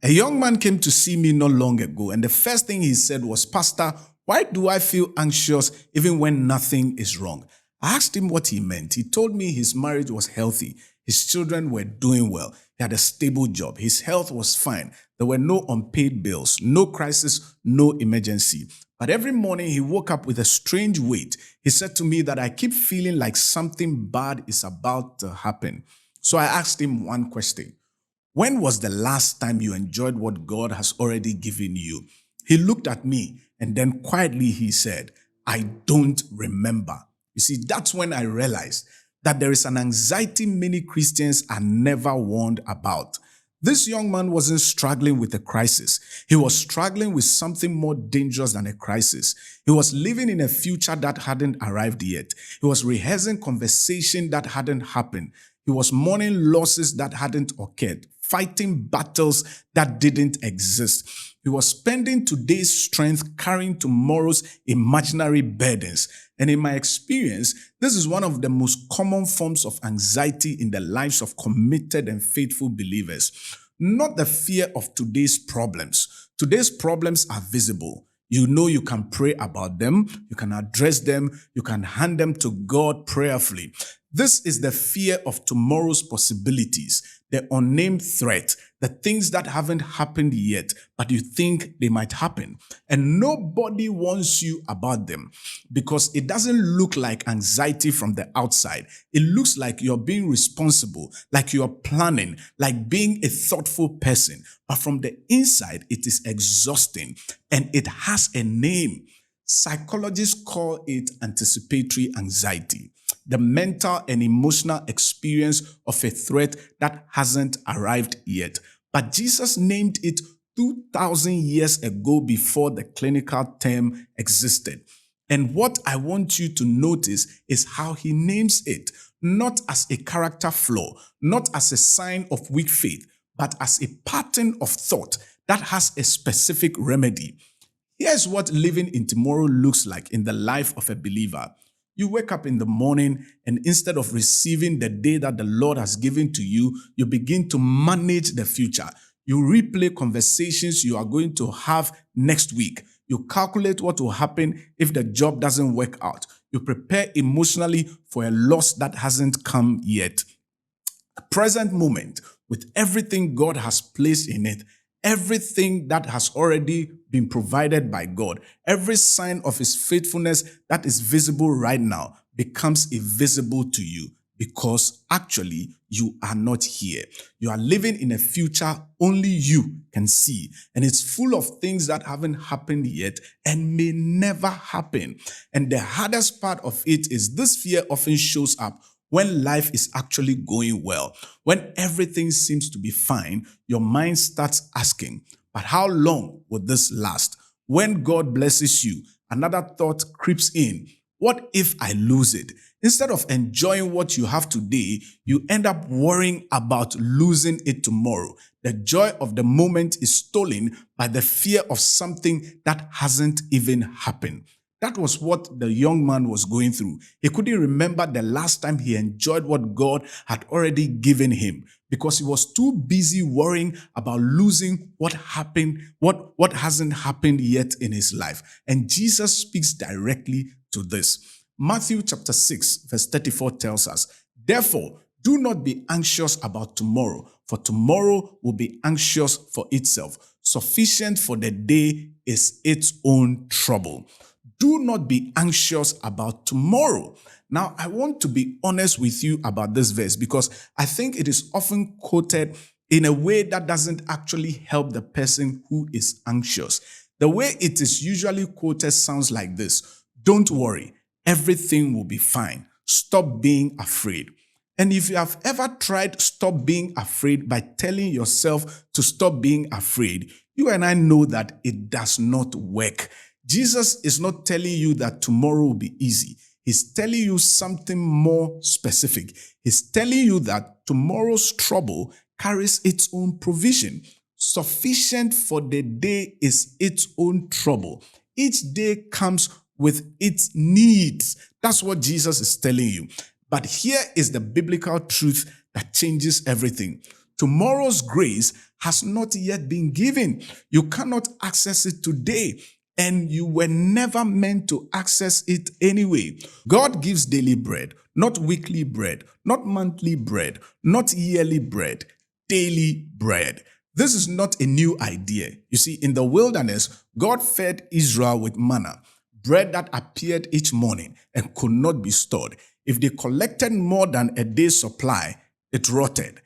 A young man came to see me not long ago, and the first thing he said was, "Pastor, why do I feel anxious even when nothing is wrong?" I asked him what he meant. He told me his marriage was healthy, his children were doing well, he had a stable job, his health was fine, there were no unpaid bills, no crisis, no emergency. But every morning he woke up with a strange weight. He said to me that I keep feeling like something bad is about to happen. So I asked him one question. When was the last time you enjoyed what God has already given you? He looked at me and then quietly he said, "I don't remember." You see, that's when I realized that there is an anxiety many Christians are never warned about. This young man wasn't struggling with a crisis. He was struggling with something more dangerous than a crisis. He was living in a future that hadn't arrived yet. He was rehearsing conversation that hadn't happened. He was mourning losses that hadn't occurred, fighting battles that didn't exist. He was spending today's strength carrying tomorrow's imaginary burdens. And in my experience, this is one of the most common forms of anxiety in the lives of committed and faithful believers. Not the fear of today's problems. Today's problems are visible. You know you can pray about them, you can address them, you can hand them to God prayerfully. This is the fear of tomorrow's possibilities, the unnamed threat, the things that haven't happened yet, but you think they might happen. And nobody warns you about them because it doesn't look like anxiety from the outside. It looks like you're being responsible, like you're planning, like being a thoughtful person. But from the inside, it is exhausting and it has a name. Psychologists call it anticipatory anxiety, the mental and emotional experience of a threat that hasn't arrived yet. But Jesus named it 2,000 years ago before the clinical term existed. And what I want you to notice is how he names it, not as a character flaw, not as a sign of weak faith, but as a pattern of thought that has a specific remedy. Here's what living in tomorrow looks like in the life of a believer. You wake up in the morning and instead of receiving the day that the Lord has given to you, you begin to manage the future. You replay conversations you are going to have next week. You calculate what will happen if the job doesn't work out. You prepare emotionally for a loss that hasn't come yet. The present moment, with everything God has placed in it, everything that has already been provided by God, every sign of his faithfulness that is visible right now becomes invisible to you because actually you are not here. You are living in a future only you can see, and it's full of things that haven't happened yet and may never happen. And the hardest part of it is this fear often shows up when life is actually going well. When everything seems to be fine, your mind starts asking, but how long will this last? When God blesses you, another thought creeps in. What if I lose it? Instead of enjoying what you have today, you end up worrying about losing it tomorrow. The joy of the moment is stolen by the fear of something that hasn't even happened. That was what the young man was going through. He couldn't remember the last time he enjoyed what God had already given him because he was too busy worrying about losing what happened, what hasn't happened yet in his life. And Jesus speaks directly to this. Matthew chapter 6, verse 34 tells us, "Therefore, do not be anxious about tomorrow, for tomorrow will be anxious for itself. Sufficient for the day is its own trouble." Do not be anxious about tomorrow. Now, I want to be honest with you about this verse because I think it is often quoted in a way that doesn't actually help the person who is anxious. The way it is usually quoted sounds like this: "Don't worry, everything will be fine. Stop being afraid." And if you have ever tried stop being afraid by telling yourself to stop being afraid, you and I know that it does not work. Jesus is not telling you that tomorrow will be easy. He's telling you something more specific. He's telling you that tomorrow's trouble carries its own provision. Sufficient for the day is its own trouble. Each day comes with its needs. That's what Jesus is telling you. But here is the biblical truth that changes everything. Tomorrow's grace has not yet been given. You cannot access it today, and you were never meant to access it anyway. God gives daily bread, not weekly bread, not monthly bread, not yearly bread, daily bread. This is not a new idea. You see, in the wilderness, God fed Israel with manna, bread that appeared each morning and could not be stored. If they collected more than a day's supply, it rotted.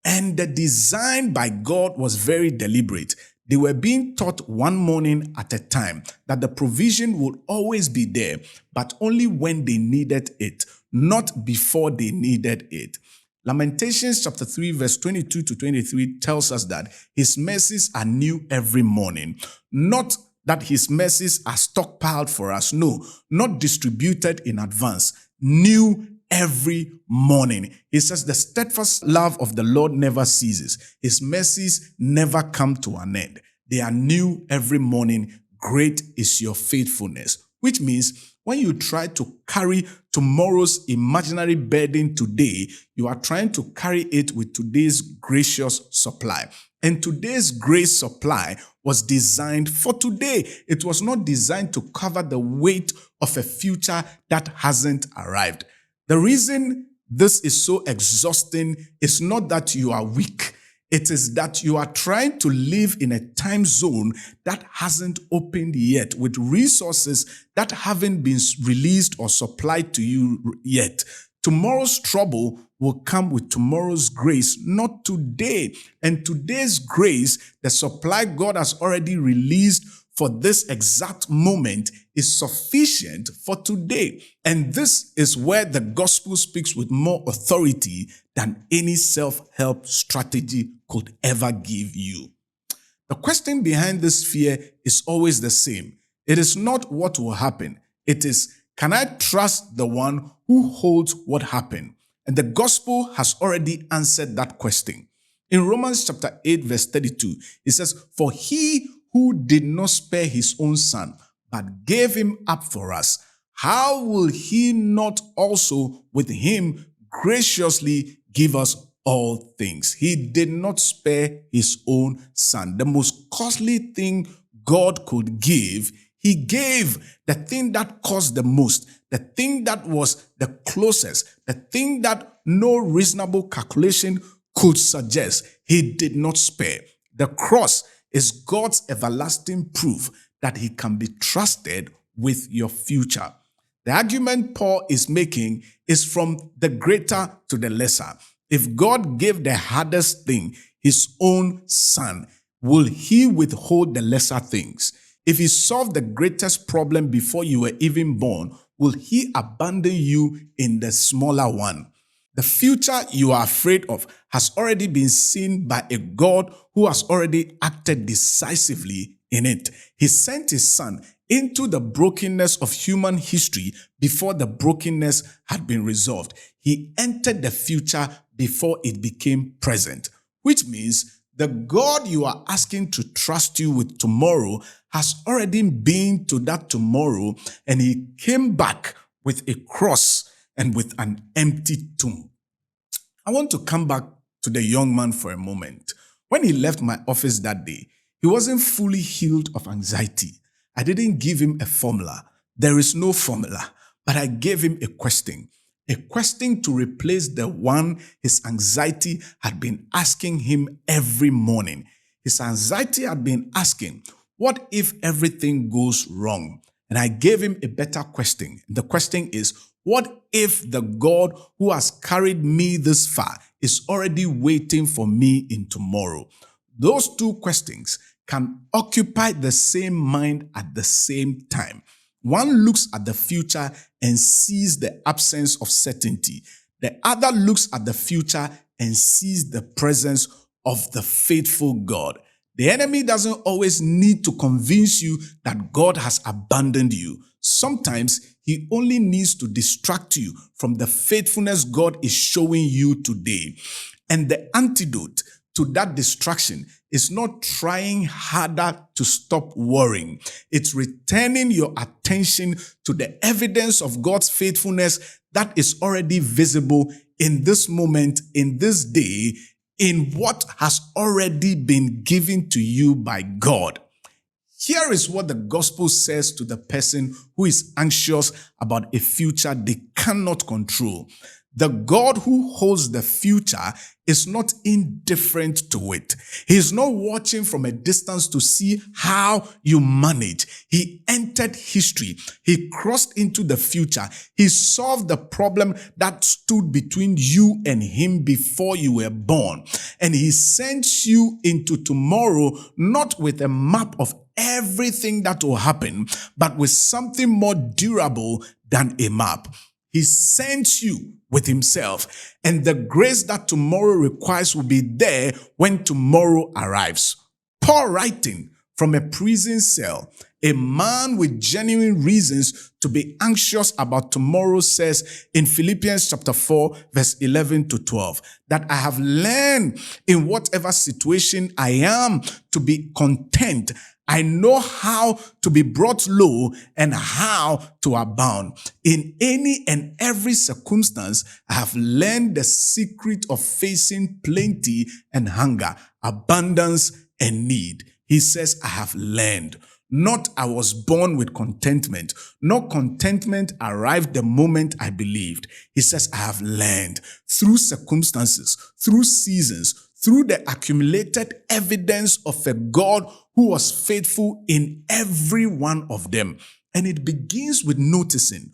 And the design by God was very deliberate. They were being taught one morning at a time that the provision would always be there, but only when they needed it, not before they needed it. Lamentations chapter 3 verse 22 to 23 tells us that his mercies are new every morning. Not that his mercies are stockpiled for us. No, not distributed in advance. New every morning. He says the steadfast love of the Lord never ceases. His mercies never come to an end. They are new every morning. Great is your faithfulness. Which means when you try to carry tomorrow's imaginary burden today, you are trying to carry it with today's gracious supply. And today's grace supply was designed for today. It was not designed to cover the weight of a future that hasn't arrived. The reason this is so exhausting is not that you are weak. It is that you are trying to live in a time zone that hasn't opened yet, with resources that haven't been released or supplied to you yet. Tomorrow's trouble will come with tomorrow's grace, not today. And today's grace, the supply God has already released for this exact moment, is sufficient for today. And this is where the gospel speaks with more authority than any self-help strategy could ever give you. The question behind this fear is always the same. It is not what will happen. It is, can I trust the one who holds what happened? And the gospel has already answered that question. In Romans chapter 8, verse 32, it says, for he who did not spare his own son, but gave him up for us, how will he not also with him graciously give us all things? He did not spare his own son. The most costly thing God could give, he gave. The thing that cost the most, the thing that was the closest, the thing that no reasonable calculation could suggest, he did not spare. The cross is God's everlasting proof that he can be trusted with your future. The argument Paul is making is from the greater to the lesser. If God gave the hardest thing, his own son, will he withhold the lesser things? If he solved the greatest problem before you were even born, will he abandon you in the smaller one? The future you are afraid of has already been seen by a God who has already acted decisively in it. He sent his son into the brokenness of human history before the brokenness had been resolved. He entered the future before it became present, which means the God you are asking to trust you with tomorrow has already been to that tomorrow, and he came back with a cross and with an empty tomb. I want to come back to the young man for a moment. When he left my office that day, he wasn't fully healed of anxiety. I didn't give him a formula. There is no formula, but I gave him a question to replace the one his anxiety had been asking him every morning. His anxiety had been asking, what if everything goes wrong? And I gave him a better question. The question is, what if the God who has carried me this far is already waiting for me in tomorrow? Those two questions can occupy the same mind at the same time. One looks at the future and sees the absence of certainty. The other looks at the future and sees the presence of the faithful God. The enemy doesn't always need to convince you that God has abandoned you. Sometimes he only needs to distract you from the faithfulness God is showing you today. And the antidote to that distraction is not trying harder to stop worrying. It's returning your attention to the evidence of God's faithfulness that is already visible in this moment, in this day, in what has already been given to you by God. Here is what the gospel says to the person who is anxious about a future they cannot control. The God who holds the future is not indifferent to it. He is not watching from a distance to see how you manage. He entered history. He crossed into the future. He solved the problem that stood between you and him before you were born. And he sends you into tomorrow, not with a map of everything that will happen, but with something more durable than a map. He sends you with himself, and the grace that tomorrow requires will be there when tomorrow arrives. Paul, writing from a prison cell, a man with genuine reasons to be anxious about tomorrow, says in Philippians chapter 4, verse 11 to 12, that I have learned in whatever situation I am to be content. I know how to be brought low and how to abound. In any and every circumstance, I have learned the secret of facing plenty and hunger, abundance and need. He says, I have learned. Not I was born with contentment. No contentment arrived the moment I believed. He says, I have learned through circumstances, through seasons, through the accumulated evidence of a God who was faithful in every one of them. And it begins with noticing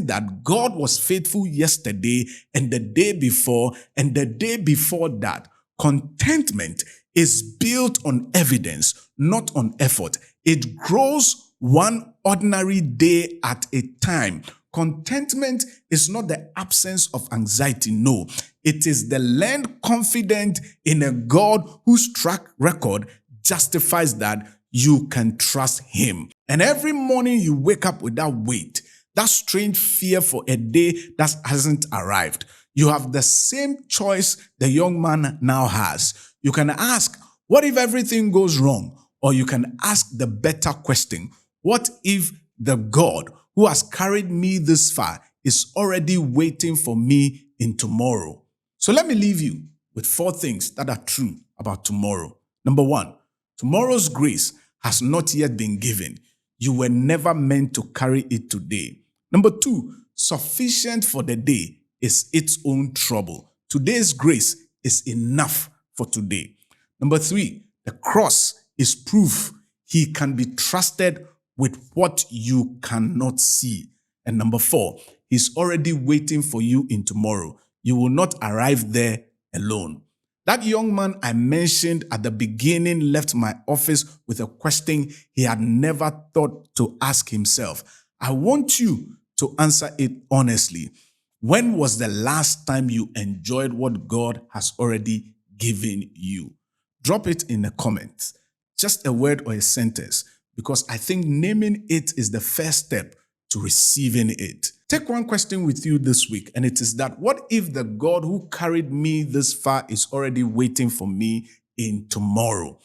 that God was faithful yesterday and the day before and the day before that. Contentment is built on evidence, not on effort. It grows one ordinary day at a time. Contentment is not the absence of anxiety. No, it is the learned confidence in a God whose track record justifies that you can trust him. And every morning you wake up with that weight, that strange fear for a day that hasn't arrived. You have the same choice the young man now has. You can ask, what if everything goes wrong? Or you can ask the better question, what if the God who has carried me this far is already waiting for me in tomorrow? So let me leave you with 4 things that are true about tomorrow. Number 1, tomorrow's grace has not yet been given. You were never meant to carry it today. Number 2, sufficient for the day is its own trouble. Today's grace is enough for today. Number 3, the cross is proof he can be trusted with what you cannot see. And number 4, he's already waiting for you in tomorrow. You will not arrive there alone. That young man I mentioned at the beginning left my office with a question he had never thought to ask himself. I want you to answer it honestly. When was the last time you enjoyed what God has already given you? Drop it in the comments. Just a word or a sentence, because I think naming it is the first step to receiving it. Take one question with you this week, and it is that, what if the God who carried me this far is already waiting for me in tomorrow?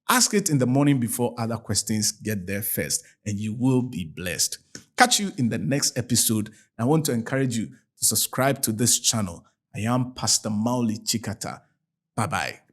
Ask it in the morning before other questions get there first, and you will be blessed. Catch you in the next episode. I want to encourage you to subscribe to this channel. I am Pastor Mauli Chikata. Bye-bye.